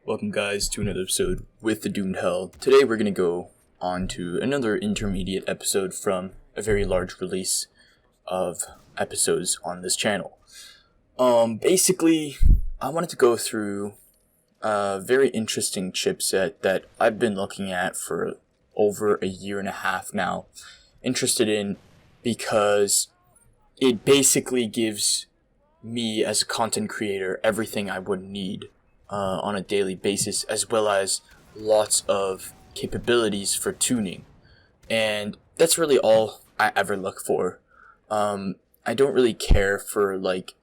Welcome guys to another episode with the Doomed Hell. Today we're going to go on to another intermediate episode from a very large release of episodes on this channel. Basically, I wanted to go through a very interesting chipset that I've been looking at for over a year and a half now. Interested in because it basically gives me as a content creator everything I would need on a daily basis, as well as lots of capabilities for tuning. And that's really all I ever look for. I don't really care for like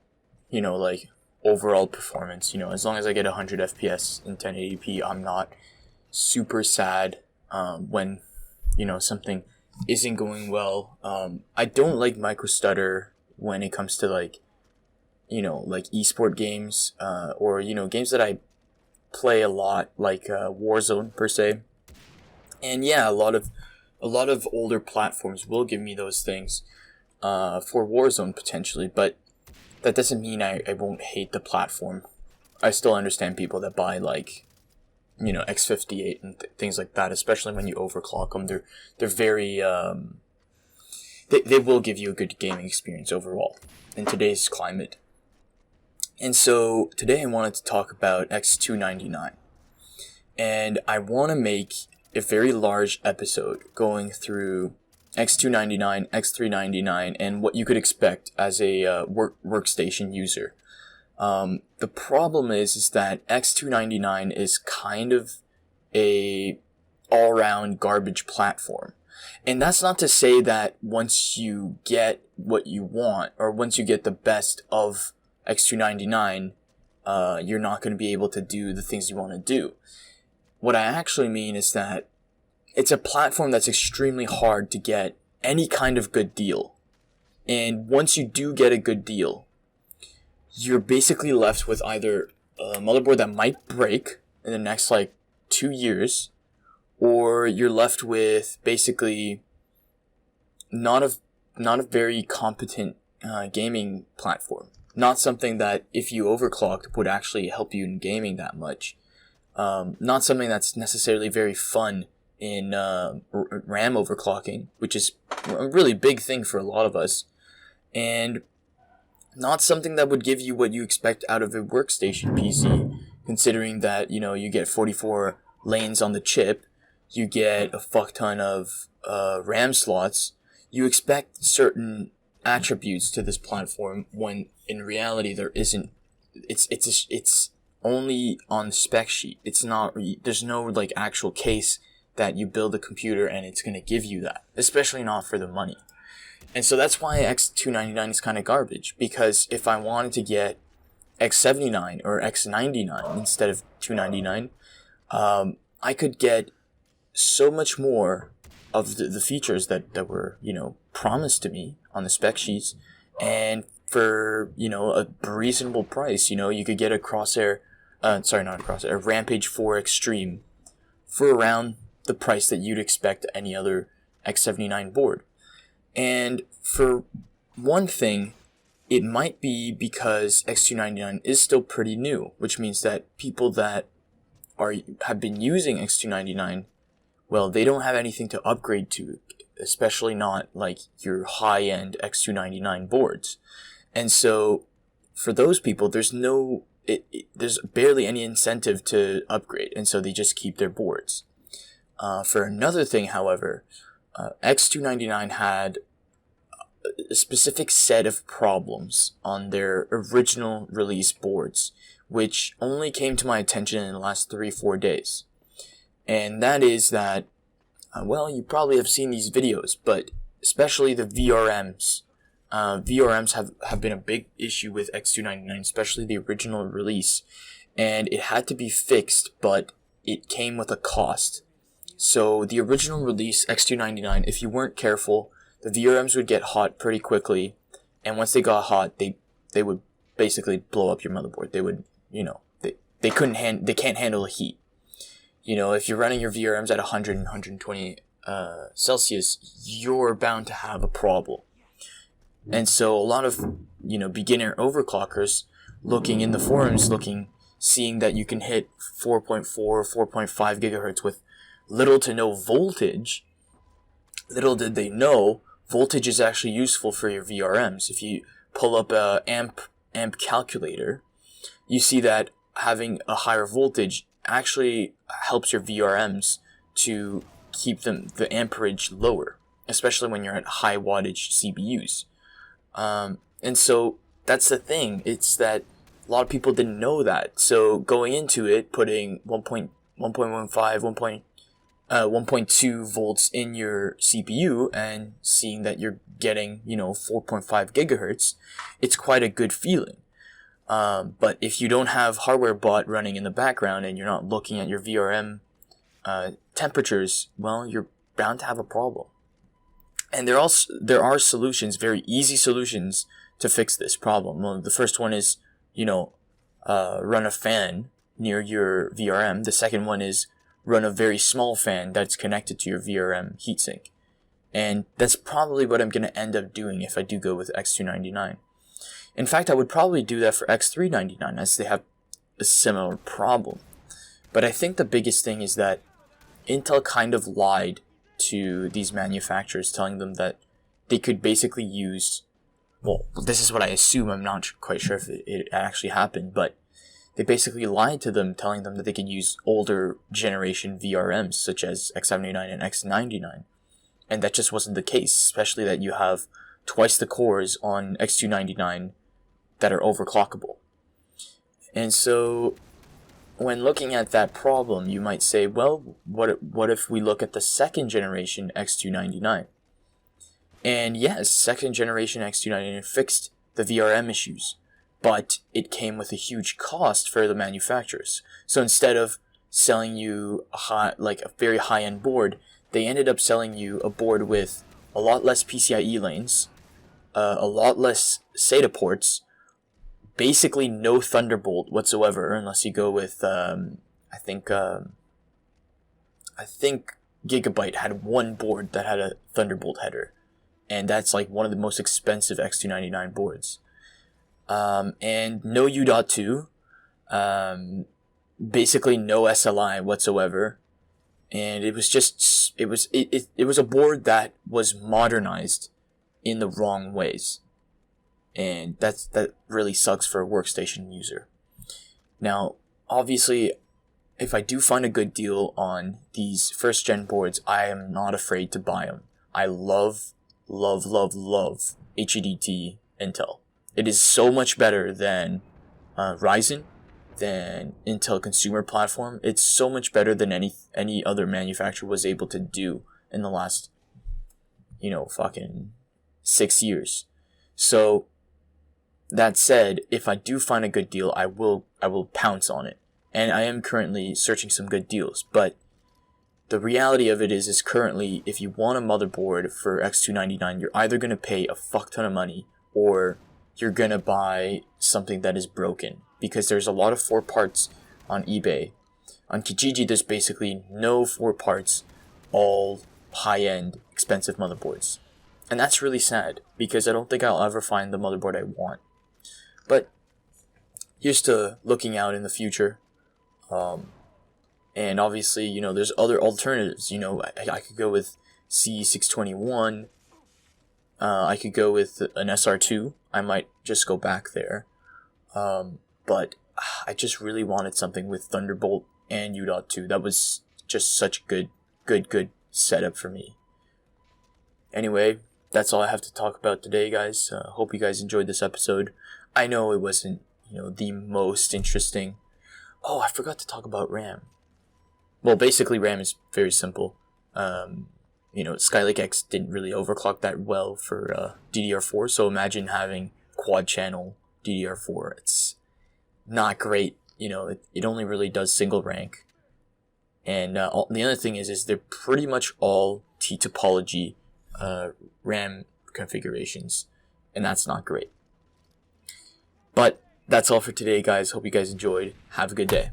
overall performance. As long as I get 100 FPS in 1080p, I'm not super sad when something isn't going well. I don't like micro stutter when it comes to like esport games, or games that I play a lot, like Warzone per se. And yeah, a lot of older platforms will give me those things for Warzone potentially, but that doesn't mean I won't hate the platform. I still understand people that buy like X58 and things like that, especially when you overclock them. They're very they will give you a good gaming experience overall in today's climate. And so today I wanted to talk about X299, and I want to make a very large episode going through X299, X399, and what you could expect as a workstation user. The problem is that X299 is kind of a all-round garbage platform. And that's not to say that once you get what you want, or once you get the best of X299, you're not going to be able to do the things you want to do. What I actually mean is that it's a platform that's extremely hard to get any kind of good deal. And once you do get a good deal, you're basically left with either a motherboard that might break in the next 2 years, or you're left with basically not a very competent gaming platform. Not something that, if you overclocked, would actually help you in gaming that much. Not something that's necessarily very fun in RAM overclocking, which is a really big thing for a lot of us. And not something that would give you what you expect out of a workstation PC, considering that, you get 44 lanes on the chip, you get a fuck ton of RAM slots, you expect certain attributes to this platform when in reality there isn't. It's only on the spec sheet. It's not, there's no actual case that you build a computer and it's going to give you that, especially not for the money. And so that's why X299 is kind of garbage, because if I wanted to get X79 or X99 instead of 299, I could get so much more of the features that were, promised to me on the spec sheets, and for, a reasonable price. You could get a a Rampage 4 Extreme for around the price that you'd expect any other X79 board. And for one thing, it might be because X299 is still pretty new, which means that people that have been using X299, well, they don't have anything to upgrade to, especially not your high-end X299 boards. And so for those people, there's barely any incentive to upgrade, and so they just keep their boards. For another thing, however, X299 had a specific set of problems on their original release boards, which only came to my attention in the last 3-4 days. And that is that, you probably have seen these videos, but especially the VRMs. VRMs have been a big issue with X299, especially the original release. And it had to be fixed, but it came with a cost. So the original release, X299, if you weren't careful, the VRMs would get hot pretty quickly. And once they got hot, they would basically blow up your motherboard. They would, they can't handle the heat. If you're running your VRMs at 100 and 120 Celsius, you're bound to have a problem. And so a lot of, beginner overclockers looking in the forums, seeing that you can hit 4.4, 4.5 gigahertz with little to no voltage, little did they know, voltage is actually useful for your VRMs. If you pull up a amp calculator, you see that having a higher voltage actually helps your VRMs to keep the amperage lower, especially when you're at high wattage CPUs. And so that's the thing. It's that a lot of people didn't know that. So going into it, putting 1.15, 1.2 volts in your CPU and seeing that you're getting, 4.5 gigahertz, it's quite a good feeling. But if you don't have hardware bot running in the background and you're not looking at your VRM temperatures, well, you're bound to have a problem. And there are solutions, very easy solutions to fix this problem. Well, the first one is, run a fan near your VRM. The second one is run a very small fan that's connected to your VRM heatsink. And that's probably what I'm going to end up doing if I do go with X299. In fact, I would probably do that for X399 as they have a similar problem. But I think the biggest thing is that Intel kind of lied to these manufacturers, telling them that they could basically use, well, this is what I assume, I'm not quite sure if it actually happened, but they basically lied to them, telling them that they could use older generation VRMs such as X79 and X99. And that just wasn't the case, especially that you have twice the cores on X299 that are overclockable. And so when looking at that problem, you might say, well, what if we look at the second generation X299? And yes, second generation X299 fixed the VRM issues, but it came with a huge cost for the manufacturers. So instead of selling you a very high-end board, they ended up selling you a board with a lot less PCIe lanes, a lot less SATA ports, basically no Thunderbolt whatsoever, unless you go with, I think Gigabyte had one board that had a Thunderbolt header, and that's like one of the most expensive X299 boards. And no U.2, basically no SLI whatsoever, and it was just, it was a board that was modernized in the wrong ways. And that really sucks for a workstation user. Now, obviously, if I do find a good deal on these first gen boards, I am not afraid to buy them. I love HEDT Intel. It is so much better than Ryzen, than Intel consumer platform. It's so much better than any other manufacturer was able to do in the last, fucking 6 years. So, that said, if I do find a good deal, I will pounce on it. And I am currently searching some good deals. But the reality of it is currently, if you want a motherboard for X299, you're either going to pay a fuck ton of money, or you're going to buy something that is broken. Because there's a lot of 4 parts on eBay. On Kijiji, there's basically no 4 parts, all high-end, expensive motherboards. And that's really sad, because I don't think I'll ever find the motherboard I want. But here's to looking out in the future. And obviously, there's other alternatives. I could go with C621. I could go with an SR2. I might just go back there. But I just really wanted something with Thunderbolt and U.2. That was just such a good setup for me. Anyway, that's all I have to talk about today, guys. Hope you guys enjoyed this episode. I know it wasn't, the most interesting. Oh, I forgot to talk about RAM. Well, basically, RAM is very simple. Skylake X didn't really overclock that well for DDR4, so imagine having quad-channel DDR4. It's not great. It only really does single rank. And the other thing is they're pretty much all T-topology RAM configurations, and that's not great. But that's all for today, guys. Hope you guys enjoyed. Have a good day.